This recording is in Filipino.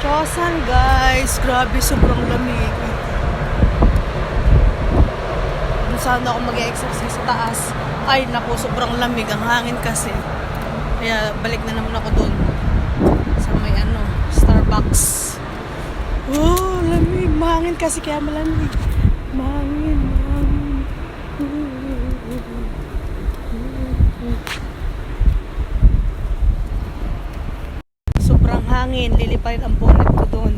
Chosan guys, grabe sobrang lamig. Doon sana ako mag-exercise sa taas. Ay naku, sobrang lamig ang hangin kasi. Kaya balik na naman ako doon sa may Starbucks. Oh, lamig, mahangin kasi kaya malamig. Mahangin. Sobrang hangin, liliparin ang bonnet ko doon.